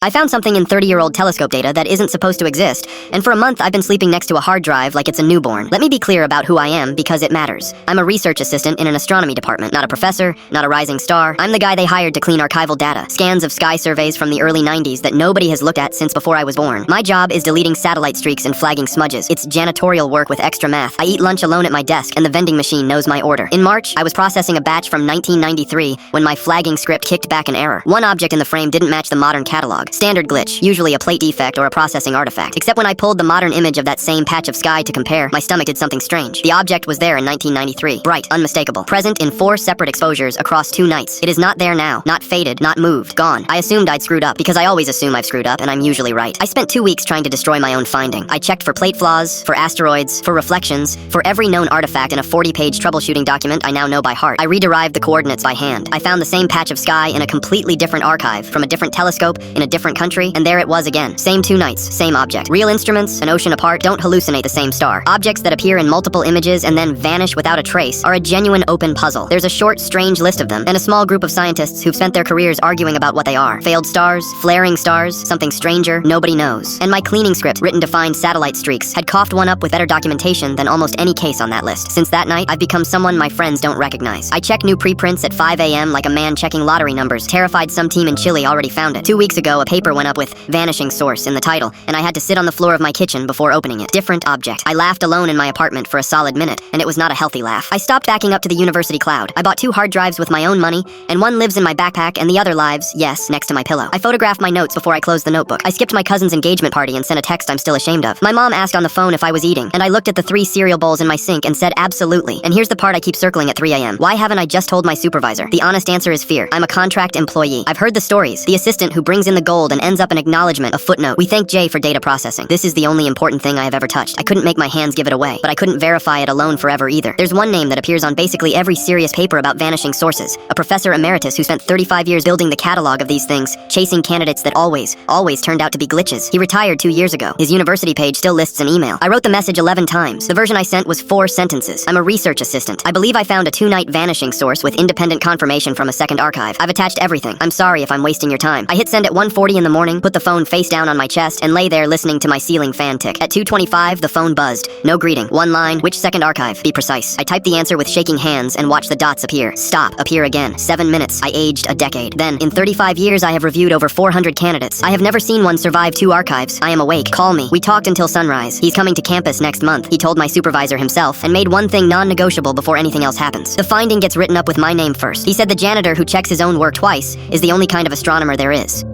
I found something in 30-year-old telescope data that isn't supposed to exist, and for a month I've been sleeping next to a hard drive like it's a newborn. Let me be clear about who I am, because it matters. I'm a research assistant in an astronomy department, not a professor, not a rising star. I'm the guy they hired to clean archival data, scans of sky surveys from the early 90s that nobody has looked at since before I was born. My job is deleting satellite streaks and flagging smudges. It's janitorial work with extra math. I eat lunch alone at my desk, and the vending machine knows my order. In March, I was processing a batch from 1993 when my flagging script kicked back an error. One object in the frame didn't match the modern catalog. Standard glitch, usually a plate defect or a processing artifact. Except when I pulled the modern image of that same patch of sky to compare, my stomach did something strange. The object was there in 1993. Bright, unmistakable. Present in 4 separate exposures across 2 nights. It is not there now. Not faded, not moved, gone. I assumed I'd screwed up, because I always assume I've screwed up, and I'm usually right. I spent 2 weeks trying to destroy my own finding. I checked for plate flaws, for asteroids, for reflections, for every known artifact in a 40-page troubleshooting document I now know by heart. I rederived the coordinates by hand. I found the same patch of sky in a completely different archive, from a different telescope, in a different country, and there it was again. Same 2 nights, same object. Real instruments, an ocean apart, don't hallucinate the same star. Objects that appear in multiple images and then vanish without a trace are a genuine open puzzle. There's a short, strange list of them, and a small group of scientists who've spent their careers arguing about what they are. Failed stars, flaring stars, something stranger, nobody knows. And my cleaning script, written to find satellite streaks, had coughed one up with better documentation than almost any case on that list. Since that night, I've become someone my friends don't recognize. I check new preprints at 5 a.m. like a man checking lottery numbers, terrified some team in Chile already found it. 2 weeks ago, a paper went up with "Vanishing Source" in the title, and I had to sit on the floor of my kitchen before opening it. Different object. I laughed alone in my apartment for a solid minute, and it was not a healthy laugh. I stopped backing up to the university cloud. I bought 2 hard drives with my own money, and one lives in my backpack, and the other lives, yes, next to my pillow. I photographed my notes before I closed the notebook. I skipped my cousin's engagement party and sent a text I'm still ashamed of. My mom asked on the phone if I was eating, and I looked at the 3 cereal bowls in my sink and said absolutely. And here's the part I keep circling at 3 a.m. Why haven't I just told my supervisor? The honest answer is fear. I'm a contract employee. I've heard the stories. The assistant who brings in the gold and ends up an acknowledgement, a footnote. We thank Jay for data processing. This is the only important thing I have ever touched. I couldn't make my hands give it away, but I couldn't verify it alone forever either. There's one name that appears on basically every serious paper about vanishing sources. A professor emeritus who spent 35 years building the catalog of these things, chasing candidates that always turned out to be glitches. He retired 2 years ago. His university page still lists an email. I wrote the message 11 times. The version I sent was 4 sentences. I'm a research assistant. I believe I found a 2-night vanishing source with independent confirmation from a second archive. I've attached everything. I'm sorry if I'm wasting your time. I hit send at 1:40 in the morning, put the phone face down on my chest, and lay there listening to my ceiling fan tick. At 2:25, the phone buzzed. No greeting. 1 line. Which second archive? Be precise. I typed the answer with shaking hands and watched the dots appear. Stop. Appear again. 7 minutes. I aged a decade. Then, in 35 years, I have reviewed over 400 candidates. I have never seen one survive 2 archives. I am awake. Call me. We talked until sunrise. He's coming to campus next month. He told my supervisor himself, and made one thing non-negotiable before anything else happens. The finding gets written up with my name first. He said the janitor who checks his own work twice is the only kind of astronomer there is.